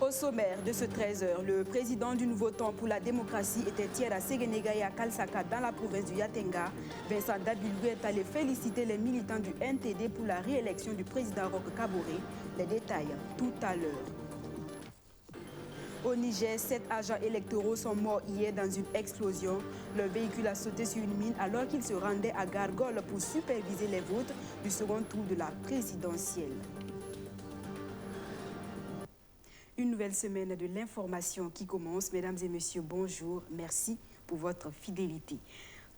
Au sommaire de ce 13h, le président du Nouveau Temps pour la démocratie était hier à Séguénéga et à Kalsaka dans la province du Yatenga. Vincent Dabilgou est allé féliciter les militants du NTD pour la réélection du président Roch Kaboré. Les détails tout à l'heure. Au Niger, 7 agents électoraux sont morts hier dans une explosion. Leur véhicule a sauté sur une mine alors qu'ils se rendaient à Gargol pour superviser les votes du second tour de la présidentielle. Une nouvelle semaine de l'information qui commence. Mesdames et messieurs, bonjour. Merci pour votre fidélité.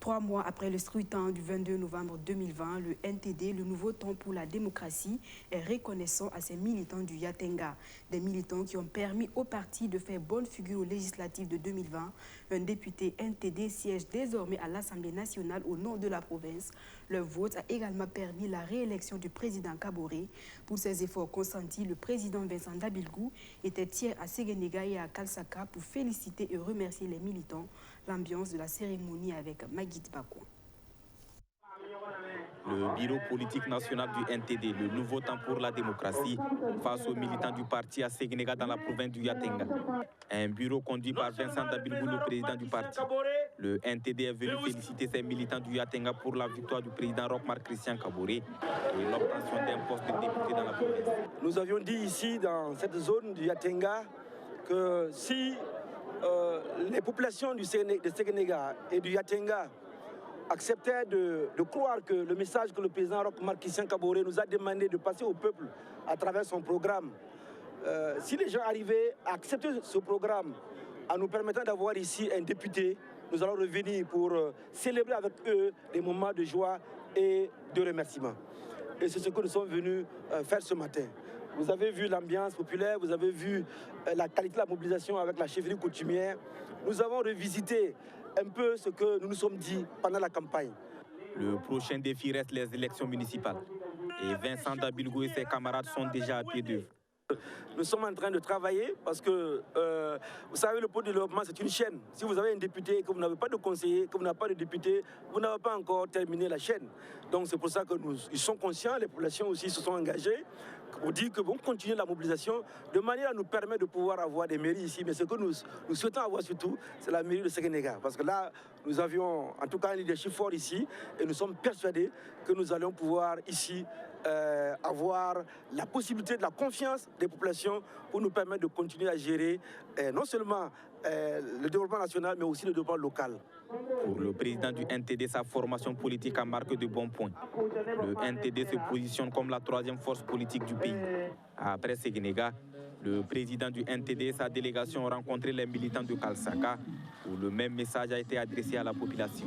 3 mois après le scrutin du 22 novembre 2020, le NTD, le Nouveau Temps pour la démocratie, est reconnaissant à ses militants du Yatenga. Des militants qui ont permis au parti de faire bonne figure aux législatives de 2020. Un député NTD siège désormais à l'Assemblée nationale au nom de la province. Leur vote a également permis la réélection du président Kaboré. Pour ses efforts consentis, le président Vincent Dabilgou était hier à Séguénéga et à Kalsaka pour féliciter et remercier les militants. L'ambiance de la cérémonie avec Maguid Bakou. Le bureau politique national du NTD, le Nouveau Temps pour la démocratie, face aux militants du parti à Séguénéga dans la province du Yatenga. Un bureau conduit par Vincent Dabilgou, le président du parti. Le NTD est venu féliciter ses militants du Yatenga pour la victoire du président Roch Christian Kaboré et l'obtention d'un poste de député dans la province. Nous avions dit ici, dans cette zone du Yatenga, que si les populations de Séguénéga et du Yatenga acceptaient de croire que le message que le président Roch Christian Kaboré nous a demandé de passer au peuple à travers son programme, si les gens arrivaient à accepter ce programme en nous permettant d'avoir ici un député, nous allons revenir pour célébrer avec eux des moments de joie et de remerciement. Et c'est ce que nous sommes venus faire ce matin. Vous avez vu l'ambiance populaire, vous avez vu la qualité de la mobilisation avec la chefferie coutumière. Nous avons revisité un peu ce que nous nous sommes dit pendant la campagne. Le prochain défi reste les élections municipales. Et Vincent Dabilgou et ses camarades sont déjà à pied d'œuvre. Nous sommes en train de travailler parce que, vous savez, le pôle de développement, c'est une chaîne. Si vous avez un député et que vous n'avez pas de conseiller, que vous n'avez pas de député, vous n'avez pas encore terminé la chaîne. Donc c'est pour ça que ils sont conscients, les populations aussi se sont engagées pour dire que vont continuer la mobilisation de manière à nous permettre de pouvoir avoir des mairies ici. Mais ce que nous souhaitons avoir surtout, c'est la mairie de Séguénéga. Parce que là, nous avions en tout cas un leadership fort ici et nous sommes persuadés que nous allons pouvoir ici avoir la possibilité de la confiance des populations pour nous permettre de continuer à gérer non seulement le développement national, mais aussi le développement local. Pour le président du NTD, sa formation politique a marqué de bons points. Le NTD se positionne comme la 3e force politique du pays. Après Séguénéga, le président du NTD et sa délégation ont rencontré les militants de Kalsaka, où le même message a été adressé à la population.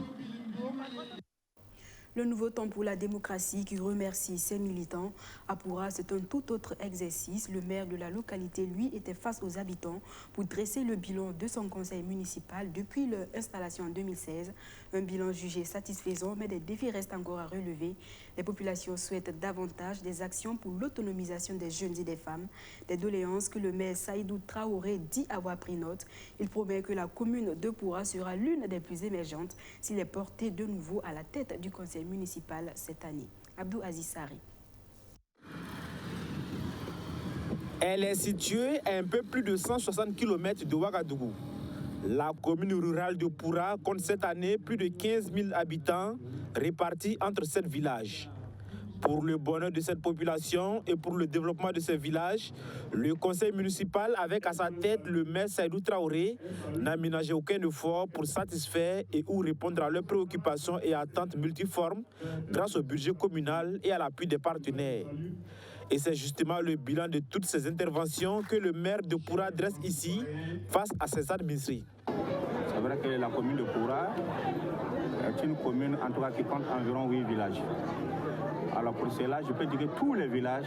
Le Nouveau Temps pour la démocratie qui remercie ses militants. À Poura, c'est un tout autre exercice. Le maire de la localité, lui, était face aux habitants pour dresser le bilan de son conseil municipal depuis leur installation en 2016. Un bilan jugé satisfaisant, mais des défis restent encore à relever. Les populations souhaitent davantage des actions pour l'autonomisation des jeunes et des femmes. Des doléances que le maire Saïdou Traoré dit avoir pris note. Il promet que la commune de Poura sera l'une des plus émergentes s'il est porté de nouveau à la tête du conseil municipal cette année. Abdou Aziz Sari. Elle est située à un peu plus de 160 km de Ouagadougou. La commune rurale de Poura compte cette année plus de 15 000 habitants répartis entre 7 villages. Pour le bonheur de cette population et pour le développement de ces villages, le conseil municipal, avec à sa tête le maire Saïdou Traoré, n'a ménagé aucun effort pour satisfaire et ou répondre à leurs préoccupations et attentes multiformes grâce au budget communal et à l'appui des partenaires. Et c'est justement le bilan de toutes ces interventions que le maire de Poura dresse ici face à ses administrés. C'est vrai que la commune de Poura est une commune en tout cas qui compte environ 8 villages. Alors pour cela, je peux dire que tous les villages,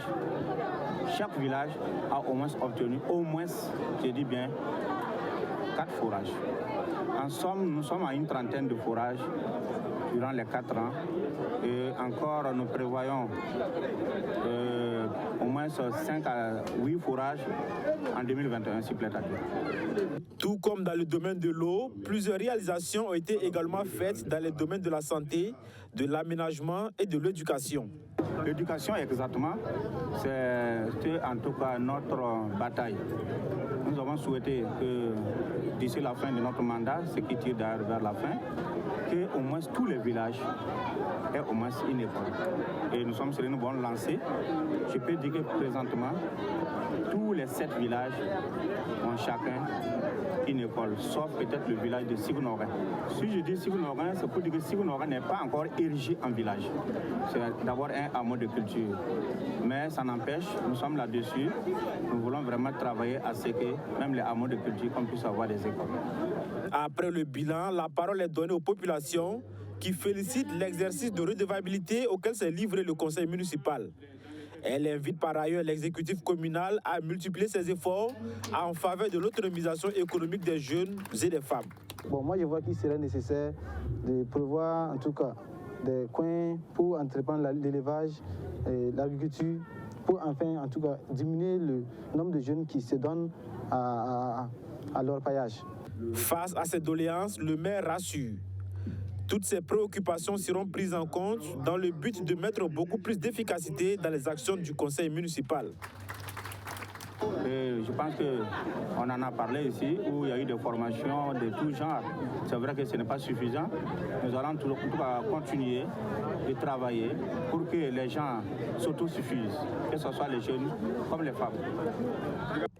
chaque village a au moins obtenu, je dis bien, 4 forages. En somme, nous sommes à une trentaine de forages durant les 4 ans. Et encore, nous prévoyons au moins 5 à 8 forages en 2021 supplémentaires. Tout comme dans le domaine de l'eau, plusieurs réalisations ont été également faites dans les domaines de la santé, de l'aménagement et de l'éducation. L'éducation, exactement, c'est en tout cas notre bataille. nous avons souhaité que d'ici la fin de notre mandat, ce qui tire vers la fin, qu'au moins tous les villages aient au moins une école. Et nous sommes sur une bonne lancée. Je peux dire que présentement, tous les 7 villages ont chacun une école, sauf peut-être le village de Signorin. Si je dis Signorin, c'est pour dire que Signorin n'est pas encore érigé en village. C'est d'abord un hameau de culture. Mais ça n'empêche, nous sommes là-dessus. Nous voulons vraiment travailler à ce que même les hameaux de culture, qu'on puisse avoir des écoles. Après le bilan, la parole est donnée aux populations qui félicitent l'exercice de redevabilité auquel s'est livré le conseil municipal. Elle invite par ailleurs l'exécutif communal à multiplier ses efforts en faveur de l'autonomisation économique des jeunes et des femmes. Bon, moi je vois qu'il serait nécessaire de prévoir en tout cas des coins pour entreprendre l'élevage et l'agriculture, pour enfin en tout cas diminuer le nombre de jeunes qui se donnent à l'orpaillage. Face à ces doléances, le maire rassure. Toutes ces préoccupations seront prises en compte dans le but de mettre beaucoup plus d'efficacité dans les actions du conseil municipal. Et je pense qu'on en a parlé ici, où il y a eu des formations de tout genre. C'est vrai que ce n'est pas suffisant. Nous allons en tout cas continuer de travailler pour que les gens s'autosuffisent, que ce soit les jeunes comme les femmes.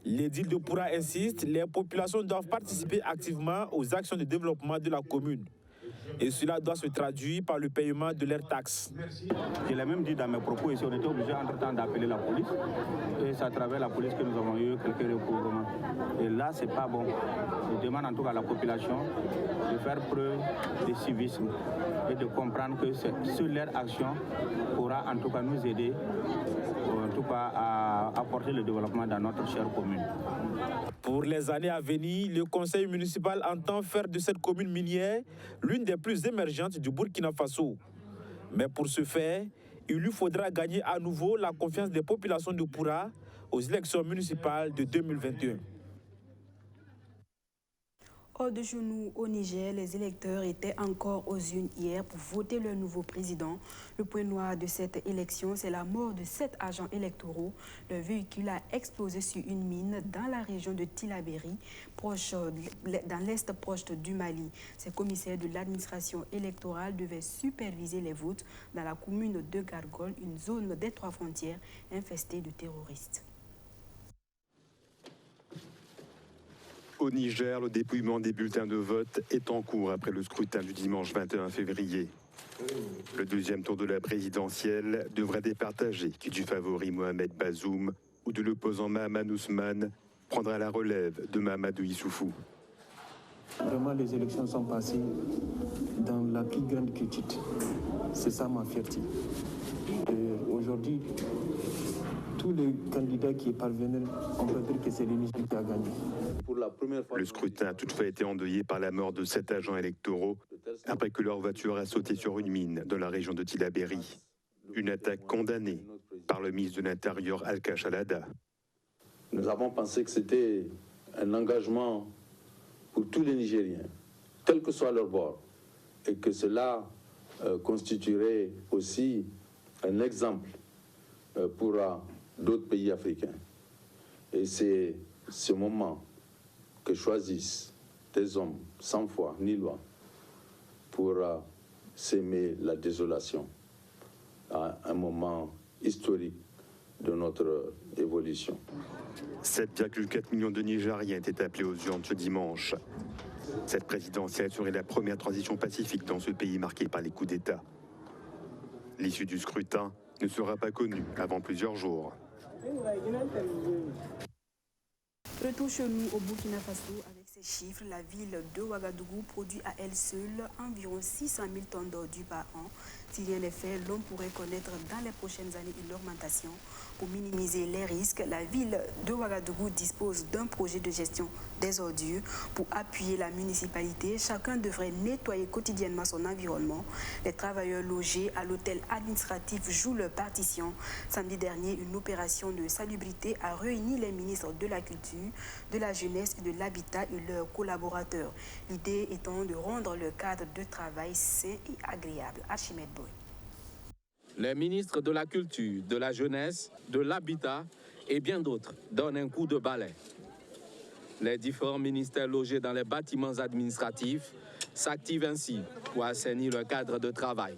L'édile de Poura insiste, les populations doivent participer activement aux actions de développement de la commune. Et cela doit se traduire par le paiement de leurs taxes. Je l'ai même dit dans mes propos ici, on était obligé entre-temps d'appeler la police. Et c'est à travers la police que nous avons eu quelques recouvrements. Et là, c'est pas bon. Je demande en tout cas à la population de faire preuve de civisme et de comprendre que seule leur action pourra en tout cas nous aider en tout cas à apporter le développement dans notre chère commune. Pour les années à venir, le conseil municipal entend faire de cette commune minière l'une des plus émergentes du Burkina Faso. Mais pour ce faire, il lui faudra gagner à nouveau la confiance des populations de Poura aux élections municipales de 2021. Hors de genoux au Niger, les électeurs étaient encore aux urnes hier pour voter leur nouveau président. Le point noir de cette élection, c'est la mort de 7 agents électoraux. Le véhicule a explosé sur une mine dans la région de Tillabéri, dans l'est proche du Mali. Ces commissaires de l'administration électorale devaient superviser les votes dans la commune de Gargol, une zone des 3 frontières infestée de terroristes. Au Niger, le dépouillement des bulletins de vote est en cours après le scrutin du dimanche 21 février. Le deuxième tour de la présidentielle devrait départager qui du favori Mohamed Bazoum ou de l'opposant Mahaman Ousmane prendra la relève de Mahamadou Issoufou. Vraiment, les élections sont passées dans la plus grande quiétude. C'est ça ma fierté. Aujourd'hui, tous les candidats qui sont parvenus, on peut dire que c'est le Niger qui a gagné. Le scrutin a toutefois été endeuillé par la mort de 7 agents électoraux après que leur voiture a sauté sur une mine dans la région de Tillabéri. Une attaque condamnée par le ministre de l'Intérieur Al-Kachalada. Nous avons pensé que c'était un engagement pour tous les Nigériens, quel que soit leur bord, et que cela constituerait aussi un exemple pour d'autres pays africains. Et c'est ce moment que choisissent des hommes sans foi ni loi pour s'aimer la désolation à un moment historique de notre évolution. 7,4 millions de Nigériens étaient appelés aux urnes ce dimanche. Cette présidentielle serait la première transition pacifique dans ce pays marqué par les coups d'État. L'issue du scrutin ne sera pas connue avant plusieurs jours. Retour chez nous au Burkina Faso avec ces chiffres. La ville de Ouagadougou produit à elle seule environ 600 000 tonnes d'ordures par an. Si rien n'est fait, l'on pourrait connaître dans les prochaines années une augmentation. Pour minimiser les risques, la ville de Ouagadougou dispose d'un projet de gestion des ordures. Pour appuyer la municipalité, chacun devrait nettoyer quotidiennement son environnement. Les travailleurs logés à l'hôtel administratif jouent leur partition. Samedi dernier, une opération de salubrité a réuni les ministres de la Culture, de la Jeunesse et de l'Habitat et leurs collaborateurs. L'idée étant de rendre le cadre de travail sain et agréable. Archimède Boy. Les ministres de la Culture, de la Jeunesse, de l'Habitat et bien d'autres donnent un coup de balai. Les différents ministères logés dans les bâtiments administratifs s'activent ainsi pour assainir le cadre de travail.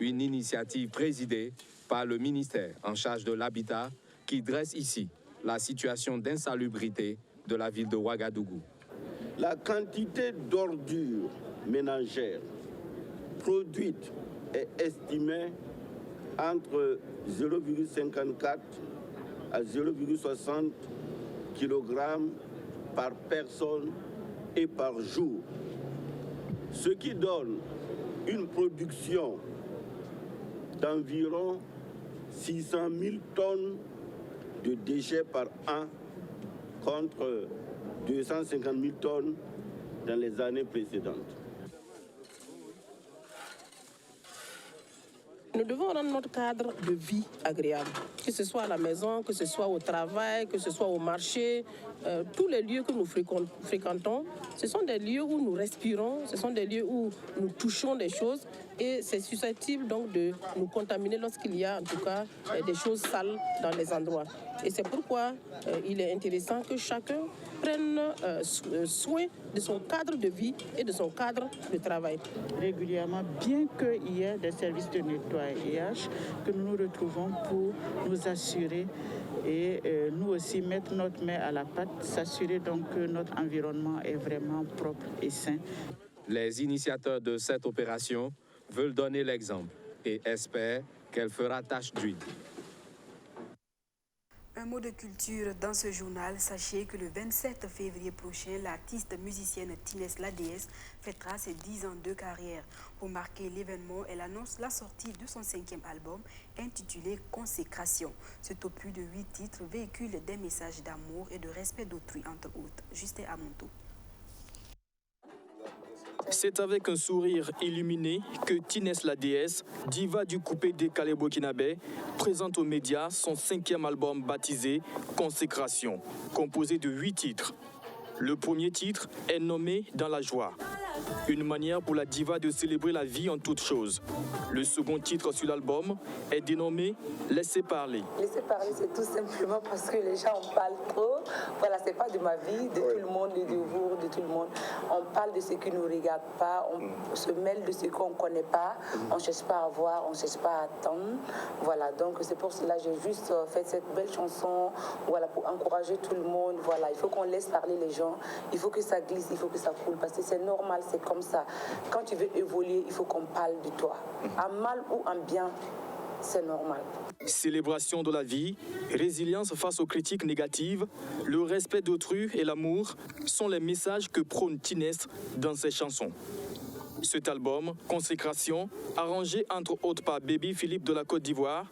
Une initiative présidée par le ministère en charge de l'habitat qui dresse ici la situation d'insalubrité de la ville de Ouagadougou. La quantité d'ordures ménagères produites est estimée entre 0,54 à 0,60 kg par personne et par jour, ce qui donne une production d'environ 600 000 tonnes de déchets par an contre 250 000 tonnes dans les années précédentes. Nous devons rendre notre cadre de vie agréable, que ce soit à la maison, que ce soit au travail, que ce soit au marché. Tous les lieux que nous fréquentons, ce sont des lieux où nous respirons, ce sont des lieux où nous touchons des choses et c'est susceptible donc de nous contaminer lorsqu'il y a en tout cas des choses sales dans les endroits. Et c'est pourquoi il est intéressant que chacun prenne soin de son cadre de vie et de son cadre de travail. Régulièrement, bien qu'il y ait des services de nettoyage, que nous nous retrouvons pour nous assurer et nous aussi mettre notre main à la pâte, s'assurer donc que notre environnement est vraiment propre et sain. Les initiateurs de cette opération veulent donner l'exemple et espèrent qu'elle fera tache d'huile. Un mot de culture dans ce journal. Sachez que le 27 février prochain, l'artiste musicienne Tinès La Déesse fêtera ses 10 ans de carrière. Pour marquer l'événement, elle annonce la sortie de son 5e album intitulé Consécration. Ce opus de 8 titres véhicule des messages d'amour et de respect d'autrui, entre autres. Justin Amonto. C'est avec un sourire illuminé que Tinès La Déesse, diva du coupé décalé burkinabé, présente aux médias son 5e album baptisé Consécration, composé de 8 titres. Le premier titre est nommé Dans la joie, une manière pour la diva de célébrer la vie en toutes choses. Le second titre sur l'album est dénommé Laissez parler. Laissez parler, c'est tout simplement parce que les gens en parlent trop. Voilà, c'est pas de ma vie, de tout le monde, de vous, de tout le monde. On parle de ce qui ne nous regarde pas, on se mêle de ce qu'on ne connaît pas, on ne cherche pas à voir, on ne cherche pas à attendre. Voilà, donc c'est pour cela que j'ai juste fait cette belle chanson, voilà, pour encourager tout le monde. Voilà, il faut qu'on laisse parler les gens, il faut que ça glisse, il faut que ça coule, parce que c'est normal, c'est comme ça. Quand tu veux évoluer, il faut qu'on parle de toi. En mal ou en bien, c'est normal. Célébration de la vie, résilience face aux critiques négatives, le respect d'autrui et l'amour sont les messages que prône Tinès dans ses chansons. Cet album, Consécration, arrangé entre autres par Baby Philippe de la Côte d'Ivoire,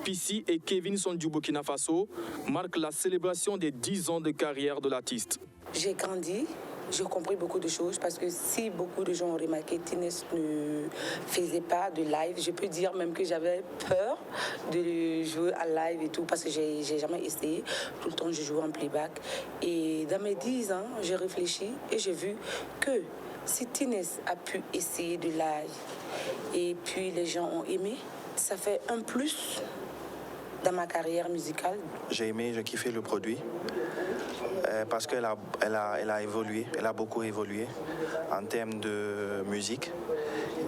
Pissi et Kevin Son du Burkina Faso, marque la célébration des 10 ans de carrière de l'artiste. J'ai grandi. J'ai compris beaucoup de choses parce que si beaucoup de gens ont remarqué, Tinès ne faisait pas de live. Je peux dire même que j'avais peur de jouer à live et tout parce que j'ai jamais essayé. Tout le temps, je jouais en playback. Et dans mes 10 ans, j'ai réfléchi et j'ai vu que si Tinès a pu essayer de live et puis les gens ont aimé, ça fait un plus dans ma carrière musicale. J'ai aimé, j'ai kiffé le produit. Parce qu'elle a évolué, elle a beaucoup évolué en termes de musique.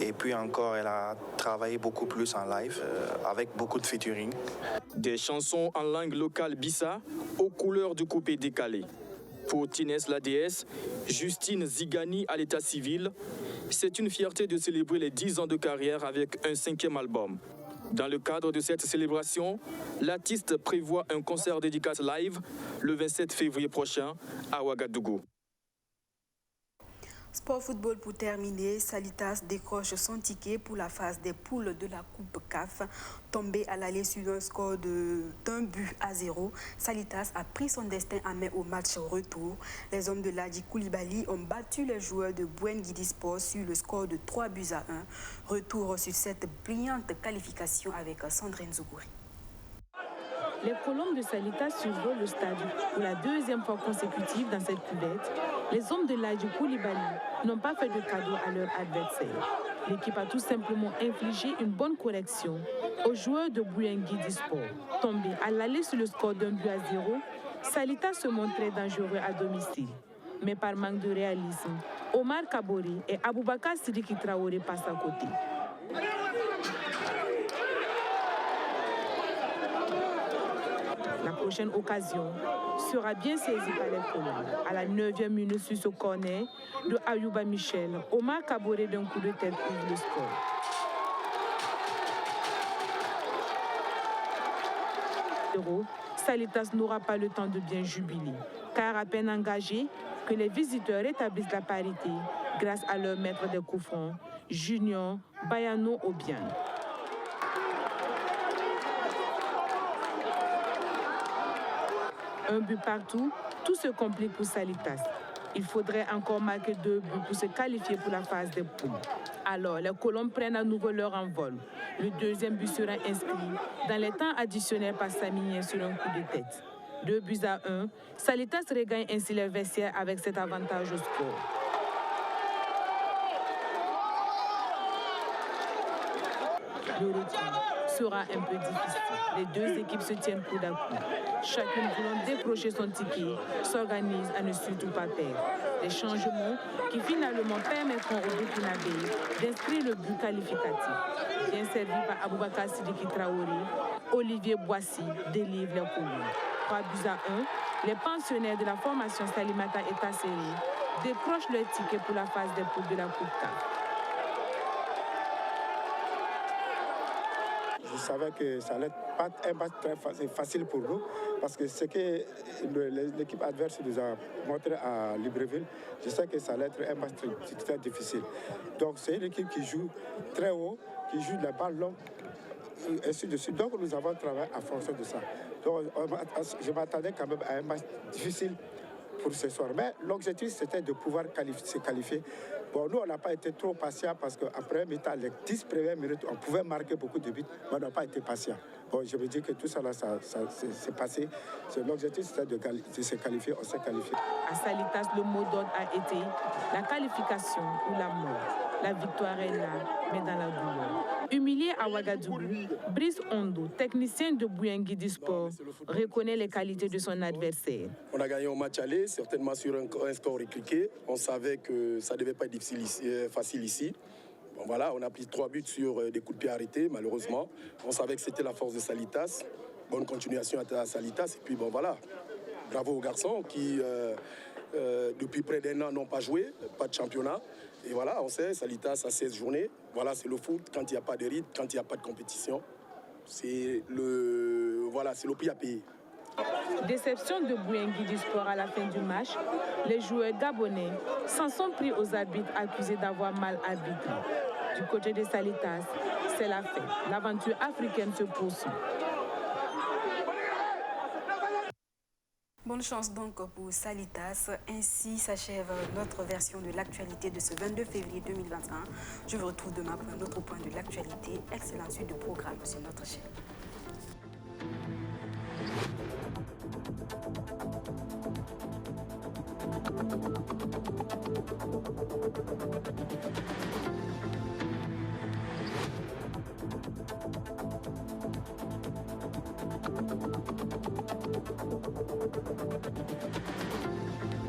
Et puis encore, elle a travaillé beaucoup plus en live, avec beaucoup de featuring. Des chansons en langue locale bissa, aux couleurs du coupé décalé. Pour Tinès La Déesse, Justine Zigani à l'état civil, c'est une fierté de célébrer les 10 ans de carrière avec un 5e album. Dans le cadre de cette célébration, l'artiste prévoit un concert dédicace live le 27 février prochain à Ouagadougou. Sport football pour terminer, Salitas décroche son ticket pour la phase des poules de la Coupe CAF. Tombé à l'aller sur un score d'un but à 0, Salitas a pris son destin en main au match retour. Les hommes de Ladji Koulibaly ont battu les joueurs de Bouenguidi Sport sur le score de 3 buts à 1. Retour sur cette brillante qualification avec Sandrine Zougouri. Les Colombes de Salitas survolent le stade pour la 2e fois consécutive dans cette cuvette. Les hommes de Ladji Koulibaly n'ont pas fait de cadeau à leur adversaire. L'équipe a tout simplement infligé une bonne correction aux joueurs de Bouenguidi Sport. Tombés à l'aller sur le score d'un but à 0, Salitas se montrait dangereux à domicile. Mais par manque de réalisme, Omar Kabori et Aboubakar Sidiki Traoré passent à côté. La prochaine occasion sera bien saisie par les colons. À la 9e minute sur ce corner de Ayouba Michel, Omar Kabori d'un coup de tête ouvre le score. Salitas n'aura pas le temps de bien jubiler, car à peine engagés que les visiteurs rétablissent la parité grâce à leur maître des coups francs, Junior Bayano Obiang. Un but partout, tout se complique pour Salitas. Il faudrait encore marquer 2 buts pour se qualifier pour la phase des poules. Alors, les Colombes prennent à nouveau leur envol. Le 2e but sera inscrit dans les temps additionnels par Samien sur un coup de tête. 2-1, Salitas regagne ainsi les vestiaires avec cet avantage au score. Le retour sera un peu difficile. Les 2 équipes se tiennent coude à coude. Chacune voulant décrocher son ticket s'organise à ne surtout pas perdre. Des changements qui finalement permettront au Burkinabé d'inscrire le but qualificatif. Bien servi par Aboubakar Sidiki Traoré, Olivier Boissy délivre les colons. 3-1, les pensionnaires de la formation Salimata et Tasséré décrochent leur ticket pour la phase des poules de la Coupe CAF. Je savais que ça allait pas être un match très facile pour nous, parce que ce que l'équipe adverse nous a montré à Libreville, je sais que ça allait être un match très difficile. Donc c'est une équipe qui joue très haut, qui joue la balle longue, et ainsi de suite. Donc nous avons travaillé à fonction de ça. Donc je m'attendais quand même à un match difficile pour ce soir. Mais l'objectif, c'était de pouvoir se qualifier. Bon, nous, on n'a pas été trop patients parce qu'après mi-temps, les 10 premières minutes, on pouvait marquer beaucoup de buts, mais on n'a pas été patients. Bon, je me dis que tout ça, là, ça s'est passé. L'objectif, c'était de se qualifier. On s'est qualifié. À Salitas, le mot d'ordre a été la qualification ou la mort. La victoire est là, mais dans la douleur. Humilié à Ouagadougou, Brice Ondo, technicien de Bouyangui du Sport, reconnaît les qualités de son adversaire. On a gagné au match aller, certainement sur un score éclaté. On savait que ça ne devait pas être facile ici. Bon, voilà, on a pris 3 buts sur des coups de pied arrêtés, malheureusement. On savait que c'était la force de Salitas. Bonne continuation à Salitas. Et puis, bon, voilà. Bravo aux garçons qui, depuis près d'1 an, n'ont pas joué, pas de championnat. Et voilà, on sait, Salitas a 16 journées. Voilà, c'est le foot. Quand il n'y a pas de rythme, quand il n'y a pas de compétition, c'est le prix à payer. Déception de Bouyangui du Sport à la fin du match, les joueurs gabonais s'en sont pris aux arbitres accusés d'avoir mal arbitré. Du côté de Salitas, c'est la fête. L'aventure africaine se poursuit. Bonne chance donc pour Salitas. Ainsi s'achève notre version de l'actualité de ce 22 février 2021. Je vous retrouve demain pour un autre point de l'actualité. Excellente suite de programme sur notre chaîne.